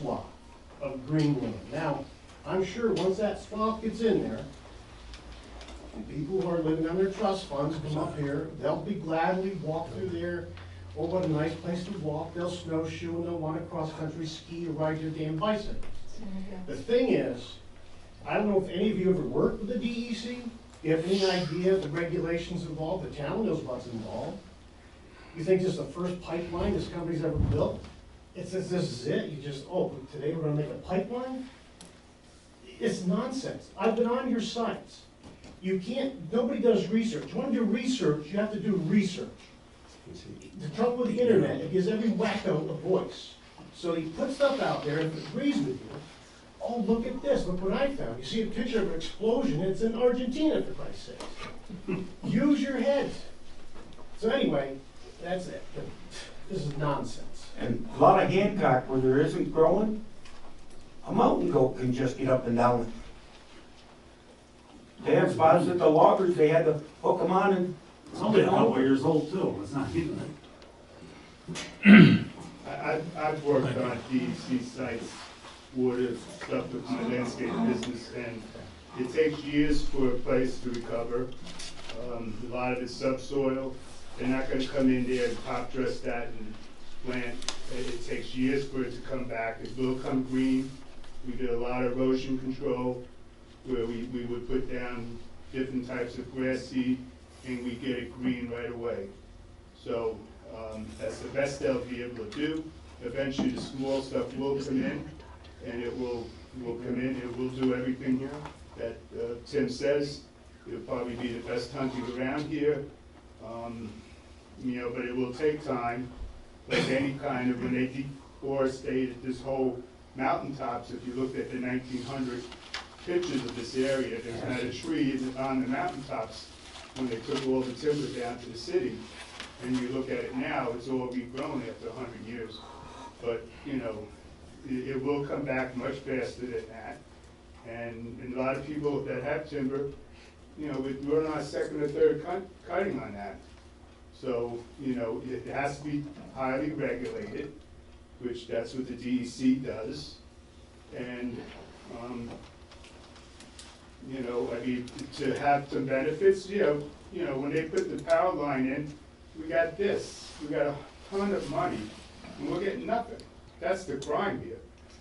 swath of green land. Now, I'm sure once that swath gets in there, and people who are living on their trust funds come up here, they'll be gladly walk through there. Oh, what a nice place to walk. They'll snowshoe and they'll want to cross-country ski or ride their damn bicycle. The thing is, I don't know if any of you ever worked with the DEC. You have any idea of the regulations involved? The town knows what's involved. You think this is the first pipeline this company's ever built? It says this is it. You just, oh, today we're gonna make a pipeline? It's nonsense. I've been on your sites. You can't, nobody does research. You wanna do research, you have to do research. The trouble with the internet, it gives every wacko a voice. So you put stuff out there, if it agrees with you, oh, look at this, look what I found. You see a picture of an explosion, it's in Argentina, for Christ's sake. Use your head. So anyway, that's it. This is nonsense. And a lot of Hancock, where there isn't growing, a mountain goat can just get up and down it. They have spots at the loggers, they had to hook them on and. It's only a couple of years old too, it's not even. I've worked on DEC sites, water, stuff with my landscape business, and it takes years for a place to recover. A lot of it's subsoil. They're not gonna come in there and top dress that and plant. It takes years for it to come back. It will come green. We did a lot of erosion control where we would put down different types of grass seed and we get it green right away. So that's the best they'll be able to do. Eventually the small stuff will come in and it will come in. It will do everything that Tim says. It'll probably be the best hunting around here. You know, but it will take time, like any kind of, when they deforested this whole mountaintops, if you looked at the 1900 pictures of this area, there's not a tree on the mountaintops when they took all the timber down to the city. And you look at it now, it's all regrown after 100 years. But, you know, it will come back much faster than that. And a lot of people that have timber, you know, we're on our second or third cutting on that. So, you know, it has to be highly regulated, which that's what the DEC does. And, you know, I mean, to have some benefits, you know, when they put the power line in, we got this. We got a ton of money, and we're getting nothing. That's the crime here.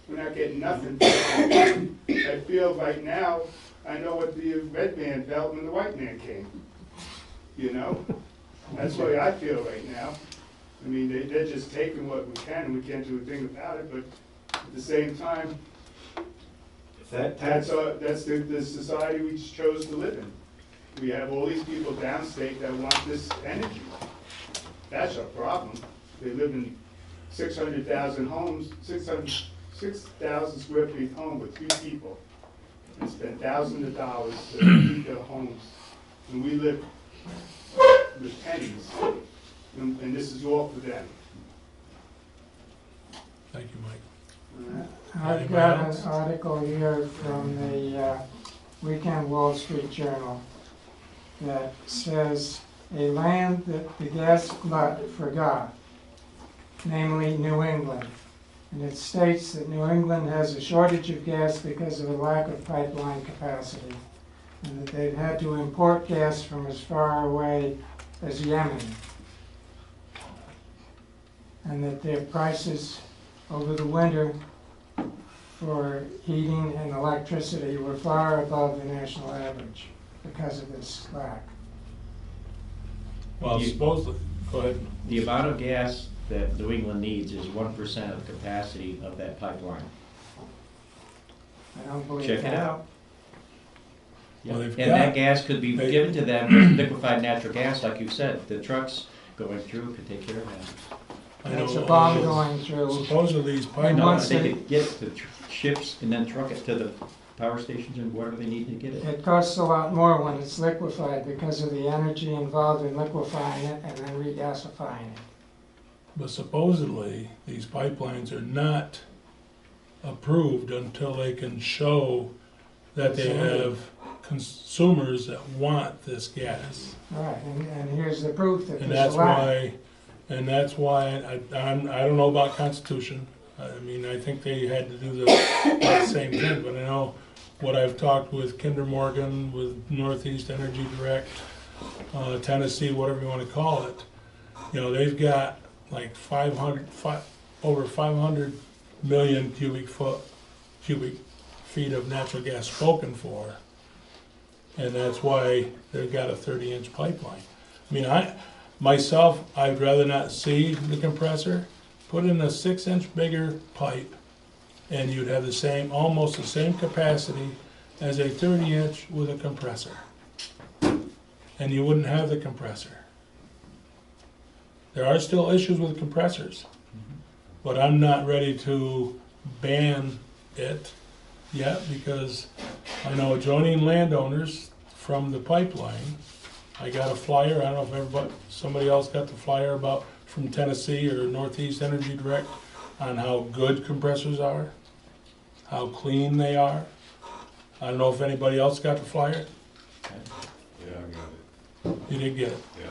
We're not getting nothing. I feel right now, I know what the red man felt when the white man came. You know? That's the way I feel right now. I mean, they're just taking what we can, and we can't do a thing about it, but at the same time, that's the society we chose to live in. We have all these people downstate that want this energy. That's our problem. They live in 600,000 homes, 6,000 square feet home with 3 people, and spend thousands of dollars to heat their homes. And we live with pennies, and this is all for them. Thank you, Mike. I've got an article here from the Weekend Wall Street Journal that says a land that the gas glut forgot, namely New England. And it states that New England has a shortage of gas because of a lack of pipeline capacity, and that they've had to import gas from as far away as Yemen, and that their prices over the winter for heating and electricity were far above the national average because of this lack. Well, supposedly, go ahead. The amount of gas that New England needs is 1% of the capacity of that pipeline. I don't believe Check that. it out. Well, And they've that got- gas could be given to them with liquefied natural gas, like you said. The trucks going through could take care of that. I know, It's a bomb going through. supposedly these And No, once pipelines, they could get the ships and then truck it to the power stations and wherever they need to get it. It costs a lot more when it's liquefied because of the energy involved in liquefying it and then regasifying it. but supposedly these pipelines are not approved until they can show that they have consumers that want this gas. Right, and here's the proof that And there's that's a lack. why, I don't know about Constitution. I mean, I think they had to do the same thing, but I know what I've talked with Kinder Morgan, with Northeast Energy Direct, Tennessee, whatever you wanna call it, you know, they've got like over 500 million cubic feet of natural gas spoken for. And that's why they've got a 30-inch pipeline. I mean, I'd rather not see the compressor. Put in a 6-inch bigger pipe, and you'd have almost the same capacity as a 30-inch with a compressor. And you wouldn't have the compressor. There are still issues with compressors, but I'm not ready to ban it yet, because I know adjoining landowners from the pipeline, I got a flyer, I don't know if somebody else got the flyer about, from Tennessee or Northeast Energy Direct, on how good compressors are, how clean they are. I don't know if anybody else got the flyer? Yeah, I got it. You did get it? Yeah.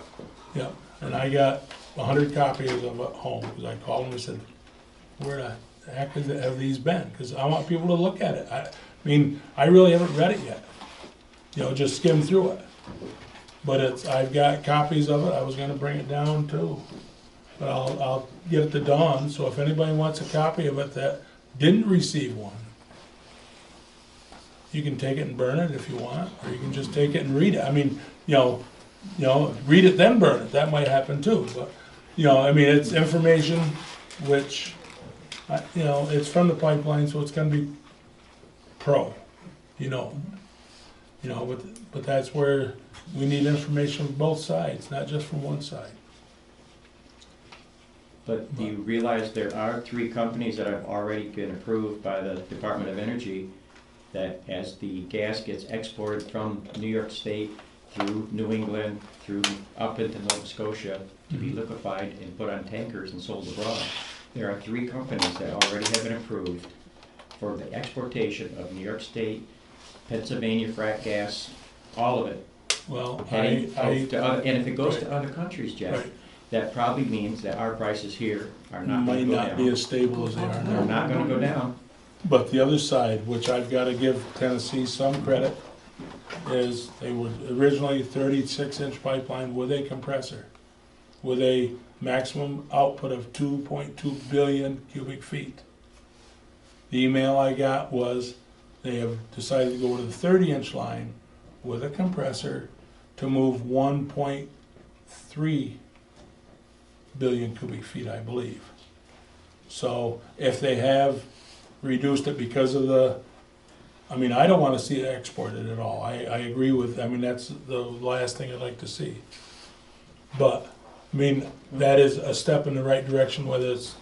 Yeah, and I got 100 copies of them at home, because I called them and said, where the heck have these been? Because I want people to look at it. I mean, I really haven't read it yet. You know, just skim through it. But I've got copies of it. I was gonna bring it down too. But I'll get it to Dawn, so if anybody wants a copy of it that didn't receive one, you can take it and burn it if you want, or you can just take it and read it. I mean, you know, read it then burn it. That might happen too. But you know, I mean, it's information which, you know, it's from the pipeline, so it's gonna be pro. You know, but that's where we need information from both sides, not just from one side. But do you realize there are 3 companies that have already been approved by the Department of Energy, that as the gas gets exported from New York State through New England, through up into Nova Scotia, to be liquefied and put on tankers and sold abroad? There are 3 companies that already have been approved for the exportation of New York State, Pennsylvania frac gas, all of it. Well, And if it goes right. to other countries, Jeff, Right. that probably means that our prices here are not might gonna go not be down. as stable as they are They're now. not gonna go down. But the other side, which I've gotta give Tennessee some credit, is they were originally 36-inch pipeline with a compressor, with a maximum output of 2.2 billion cubic feet. The email I got was they have decided to go to the 30-inch line with a compressor to move 1.3 billion cubic feet, I believe. So if they have reduced it because of I mean, I don't wanna see it exported at all. I agree with, I mean, that's the last thing I'd like to see. But, I mean, that is a step in the right direction, whether it's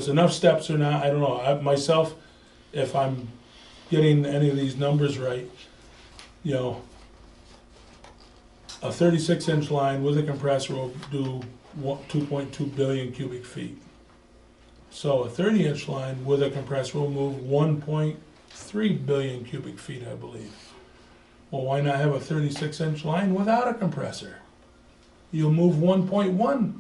enough steps or not, I don't know. Myself, if I'm getting any of these numbers right, you know, a 36-inch line with a compressor will do 2.2 billion cubic feet. So a 30-inch line with a compressor will move 1.3 billion cubic feet, I believe. Well, why not have a 36-inch line without a compressor? You'll move 1.1,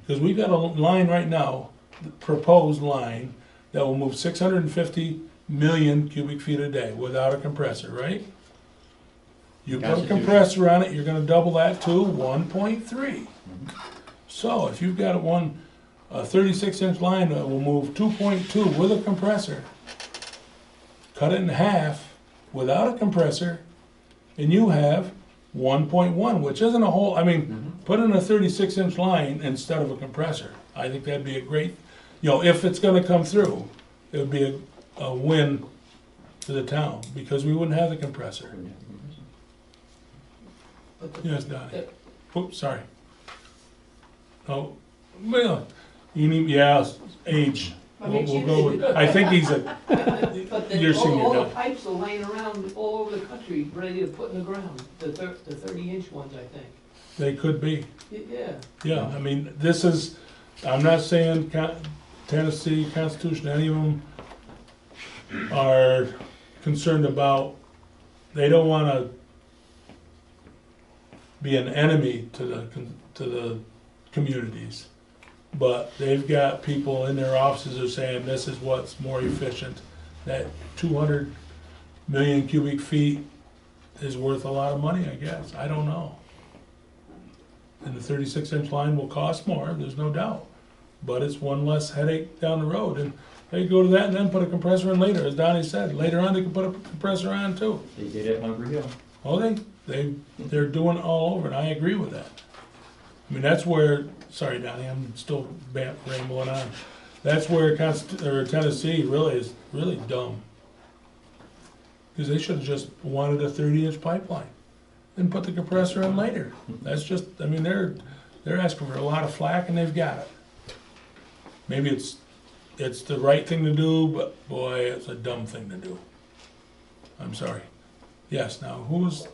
because we've got a line right now, the proposed line, that will move 650 million cubic feet a day without a compressor, right? You put a Constitution. compressor on it, you're gonna double that to 1.3. So if you've got a 36-inch line that will move 2.2 with a compressor, cut it in half without a compressor, and you have 1.1, which isn't a whole, I mean, put in a 36-inch line instead of a compressor. I think that'd be a great, you know, if it's gonna come through, it would be a win to the town, because we wouldn't have the compressor. Yes, Donnie. Oops, sorry. Oh, well, you need, yeah, age. We'll go with, I think he's But You're then senior all the now. pipes are laying around all over the country, ready to put in the ground, the 30-inch ones, I think. they could be. Yeah. Yeah, I mean, this is, I'm not saying Tennessee, Constitution, any of them are concerned about, they don't wanna be an enemy to the communities. But they've got people in their offices who are saying this is what's more efficient. That 200 million cubic feet is worth a lot of money, I guess. I don't know. And the 36-inch line will cost more, there's no doubt. But it's one less headache down the road. And they go to that and then put a compressor in later, as Donnie said. Later on, they can put a compressor on too. They did it at Hungry Hill. Oh, they're doing it all over, and I agree with that. I mean, that's where, sorry, Donnie, I'm still rambling on. That's where Tennessee really is really dumb. Because they should have just wanted a 30-inch pipeline and put the compressor in later. That's just, I mean, they're asking for a lot of flack and they've got it. Maybe it's the right thing to do, but boy, it's a dumb thing to do. I'm sorry. Yes, now who's?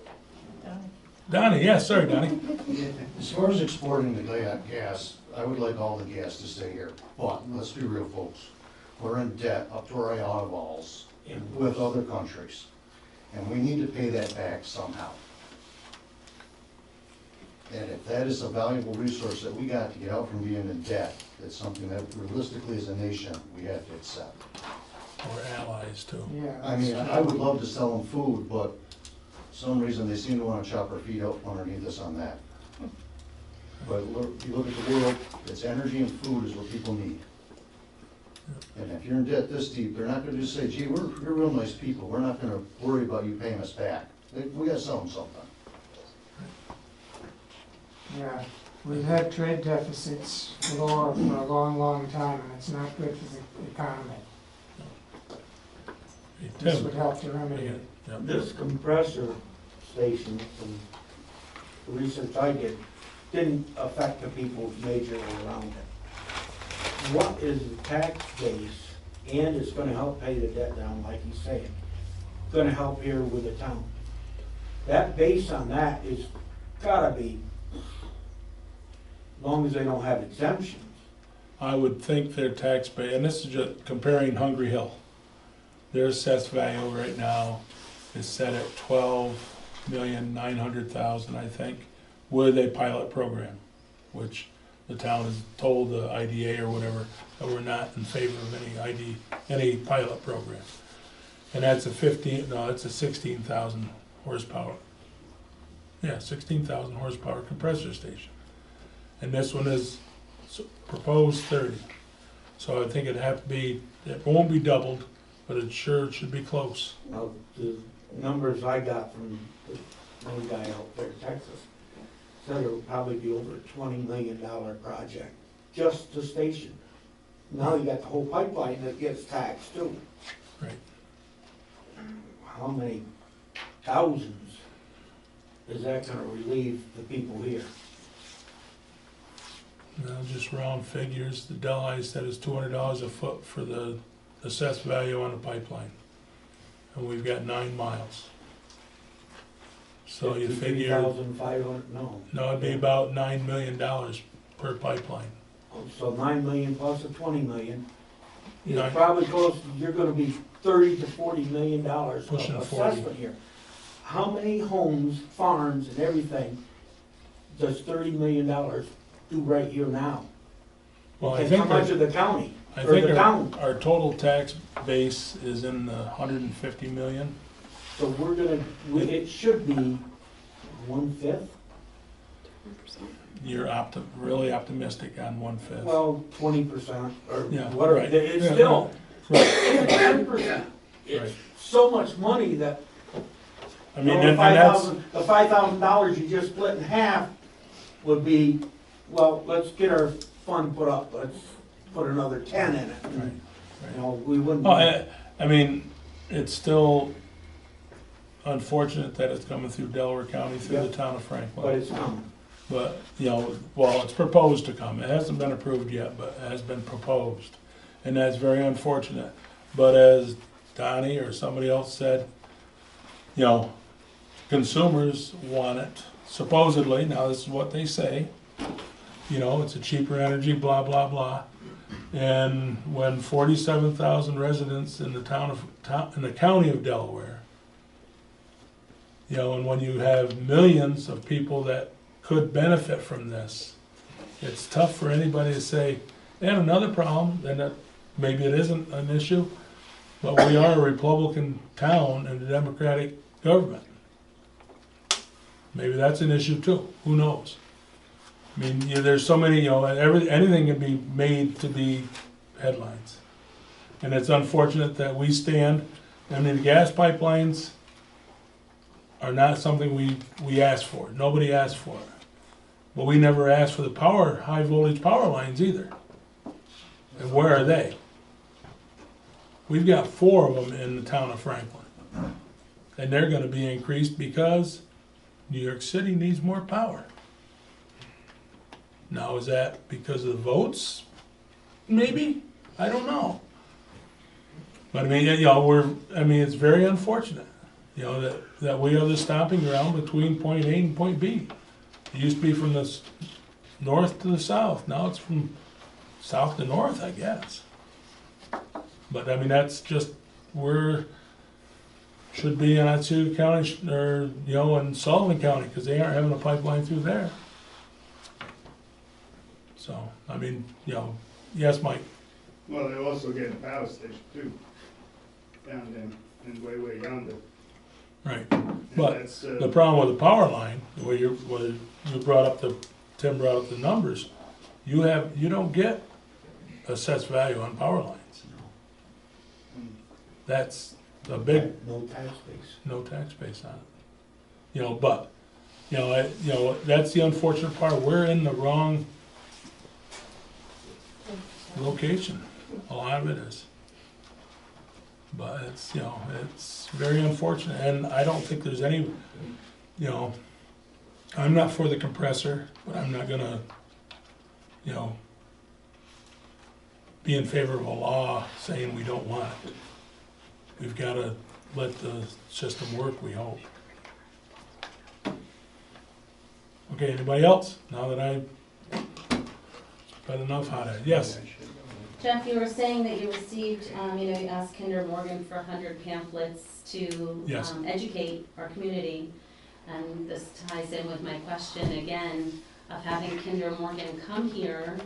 Donnie, yes, sorry, Donnie. As far as exporting the gas, I would like all the gas to stay here. But let's be real, folks. We're in debt up to our eyeballs with other countries. And we need to pay that back somehow. And if that is a valuable resource that we got to get out from being in debt, it's something that realistically as a nation, we have to accept. We're allies too. Yeah. I mean, I would love to sell them food, but for some reason they seem to want to chop our feet up underneath us on that. But if you look at the world, it's energy and food is what people need. And if you're in debt this deep, they're not gonna just say, gee, we're real nice people, we're not gonna worry about you paying us back. We gotta sell them something. Yeah, we've had trade deficits galore for a long, long time, and it's not good for the economy. Hey, This Tim. would help to remedy it. Yep. This compressor station, from the research I did, didn't affect the people majorly around it. What is the tax base, and it's gonna help pay the debt down, like he's saying, gonna help here with the town? That base on that is gotta be, as long as they don't have exemptions. I would think their tax base, and this is just comparing Hungry Hill. Their assessed value right now is set at 12,900,000, I think, with a pilot program, which the town has told the IDA or whatever that we're not in favor of any pilot program. And that's it's a 16,000 horsepower. Yeah, 16,000 horsepower compressor station. And this one is proposed 30. So I think it'd have to be, it won't be doubled, but it sure should be close. Now, the numbers I got from the main guy out there in Texas said it would probably be over a $20 million project, just the station. Now you got the whole pipeline that gets taxed too. Right. How many thousands is that gonna relieve the people here? Now, just round figures, the Delhi said it's $200 a foot for the assessed value on the pipeline. And we've got 9 miles. So you figure, 53,500, no. no, it'd be about $9 million per pipeline. So 9 million plus a 20 million. It's Nine- probably close, you're gonna be 30 to 40 million dollars of Pushing 40. assessment here. How many homes, farms and everything does $30 million do right here now? Well, I And think how much of the county, I or think the town? our total tax base is in the 150 million. So we're gonna, it should be 1/5, You're really optimistic on 1/5. well, 20% or Yeah, whatever. right. It's Yeah, still, Right. 10%. It's Right. so much money that I mean, the and that's, $5,000 you just split in half would be, well, let's get our fund put up, let's put another 10 in it. Right, You know, we wouldn't. oh, I mean, it's still unfortunate that it's coming through Delaware County, through the Yep. town of But Franklin. it's coming. But, you know, well, it's proposed to come. It hasn't been approved yet, but it has been proposed. And that's very unfortunate. But as Donnie or somebody else said, you know, consumers want it, supposedly, now this is what they say, you know, it's a cheaper energy, blah, blah, blah. And when 47,000 residents in the in the county of Delaware, you know, and when you have millions of people that could benefit from this, it's tough for anybody to say, and another problem, and that maybe it isn't an issue, but we are a Republican town and a Democratic government. Maybe that's an issue too, who knows? I mean, there's so many, anything can be made to be headlines. And it's unfortunate that we stand, I mean, the gas pipelines are not something we asked for. Nobody asked for it. But we never asked for the high voltage power lines either. And where are they? We've got 4 of them in the town of Franklin. And they're gonna be increased because New York City needs more power. Now, is that because of the votes? Maybe, I don't know. But I mean, it's very unfortunate, that we are the stomping ground between point A and point B. It used to be from the north to the south, now it's from south to north, I guess. But I mean, that's just, should be in Otsego County, or, in Sullivan County, because they aren't having a pipeline through there. So, I mean, yes, Mike? Well, they're also getting a power station too, down there, and way yonder. Right, And but that's, the problem with the power line, where Tim brought up the numbers, you don't get assessed value on power lines. That's a big, No tax base. no tax base on it. But, that's the unfortunate part, we're in the wrong location, a lot of it is. But it's, it's very unfortunate, and I don't think there's any, I'm not for the compressor, but I'm not gonna, be in favor of a law saying we don't want it. We've gotta let the system work, we hope. Okay, anybody else? Now that I've got enough out of it, yes? Jeff, you were saying that you received, you asked Kinder Morgan for 100 pamphlets to Yes. Educate our community. And this ties in with my question again of having Kinder Morgan come here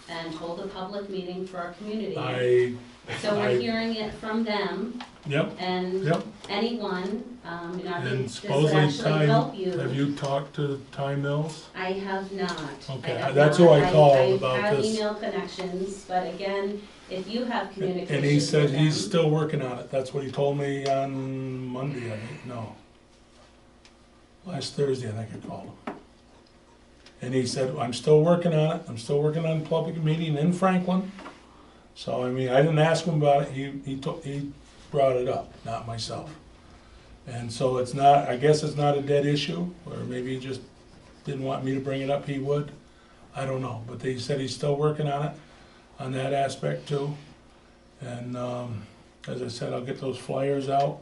and hold a public meeting for our community. So we're hearing it from them, Yep, and yep. anyone, I think And this would supposedly actually help have you talked to Ty Mills? I have not. Okay, I have that's not. who I called about I've had this. email connections, but again, if you have communication And he said with he's them- still working on it, that's what he told me on Monday, I think, no. Last Thursday, I think I called him. And he said, I'm still working on it, I'm still working on a public meeting in Franklin. So, I mean, I didn't ask him about it, he brought it up, not myself. And so it's not, I guess it's not a dead issue, or maybe he just didn't want me to bring it up, he would. I don't know, but he said he's still working on it, on that aspect too. And, as I said, I'll get those flyers out,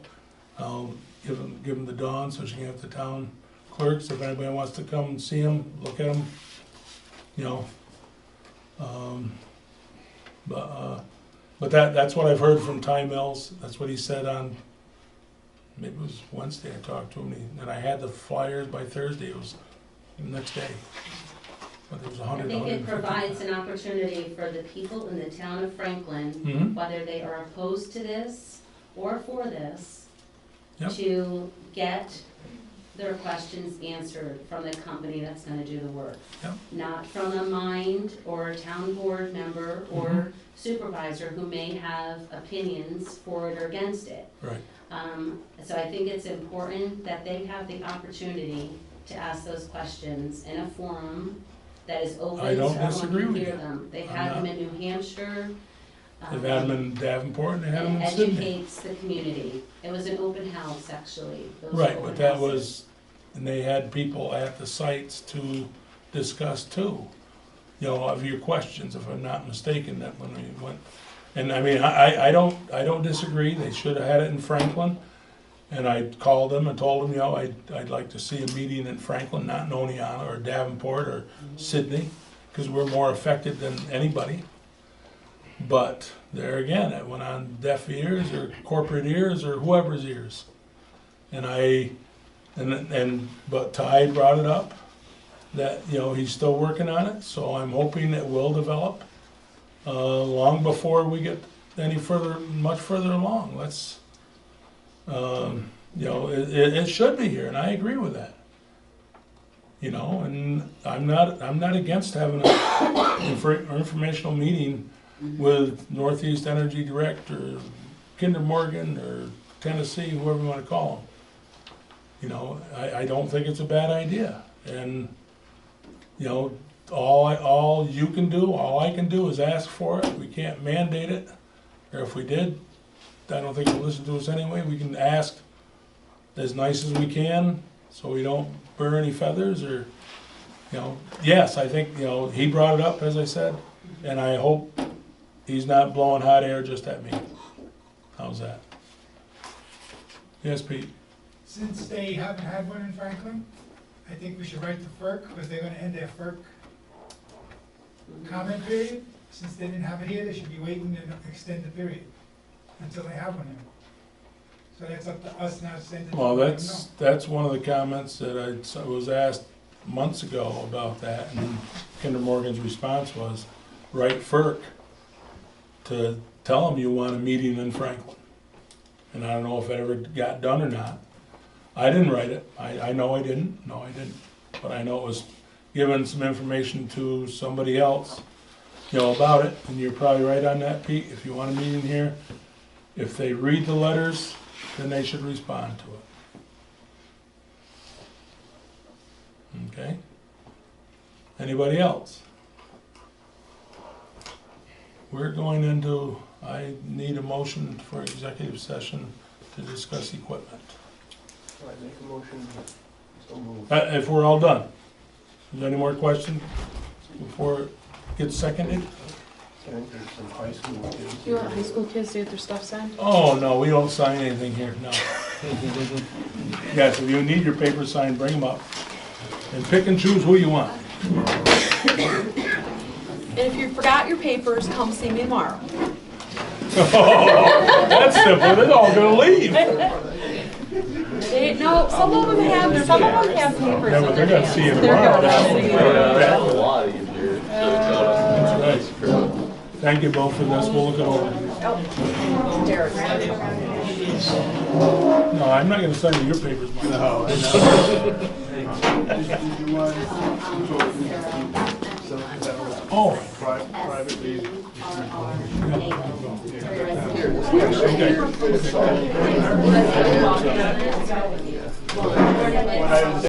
I'll give them to Dawn so she can have the town clerks, if anybody wants to come and see them, look at them, But that's what I've heard from Ty Mills, that's what he said on, maybe it was Wednesday I talked to him, and I had the flyers by Thursday, it was the next day. But there was 100, I think it 150. provides an opportunity for the people in the town of Franklin, Mhm. whether they are opposed to this or for this, Yep. to get their questions answered from the company that's gonna do the work. Yep. Not from a mind or a town board member or Mhm. supervisor who may have opinions for it or against it. Right, So I think it's important that they have the opportunity to ask those questions in a forum that is open I to don't everyone disagree to with hear you. them. They've I'm had them not. in New Hampshire. they've had them in Davenport, and they had them in It Sydney. educates the community. It was an open house, actually. Those were Right, open but that houses. was, and they had people at the sites to discuss too, of your questions, if I'm not mistaken, that when we went. And I mean, I don't disagree, they should have had it in Franklin. And I called them and told them, I'd like to see a meeting in Franklin, not in Oneonta or Davenport or Sydney, because we're more affected than anybody. But there again, it went on deaf ears or corporate ears or whoever's ears. And but Ty brought it up, that, you know, he's still working on it, so I'm hoping it will develop long before we get any further, much further along. Let's, you know, it should be here, and I agree with that. You know, and I'm not against having an informational meeting with Northeast Energy Direct or Kinder Morgan or Tennessee, whoever you wanna call them. You know, I don't think it's a bad idea, and, you know, all you can do, all I can do is ask for it. We can't mandate it, or if we did, I don't think they'll listen to us anyway. We can ask as nice as we can, so we don't burn any feathers, or, you know, yes, I think, you know, he brought it up, as I said, and I hope he's not blowing hot air just at me. How's that? Yes, Pete? Since they haven't had one in Franklin, I think we should write to FERC, because they're gonna end their FERC comment period. Since they didn't have it here, they should be waiting an extended period until they have one here. So that's up to us now to send it. Well, that's one of the comments that I was asked months ago about that, and Kinder Morgan's response was, write FERC to tell them you want a meeting in Franklin. And I don't know if it ever got done or not. I didn't write it. I know I didn't. No, I didn't. But I know it was giving some information to somebody else, you know, about it. And you're probably right on that, Pete. If you want a meeting here, if they read the letters, then they should respond to it. Okay? Anybody else? We're going into, I need a motion for executive session to discuss equipment. I make a motion, so move. If we're all done. Is there any more questions before it gets seconded? There's some high school kids. Do you want high school kids to get their stuff signed? Oh, no, we don't sign anything here, no. Yes, if you need your paper signed, bring them up. And pick and choose who you want. And if you forgot your papers, come see me tomorrow. That's simple, they're all gonna leave. No, some of them have papers. Yeah, but they're gonna see you tomorrow. That's right. Thank you both for this, we'll look it over. Oh, Derek. No, I'm not gonna send you your papers, Mike. No. Oh. Privately. Okay.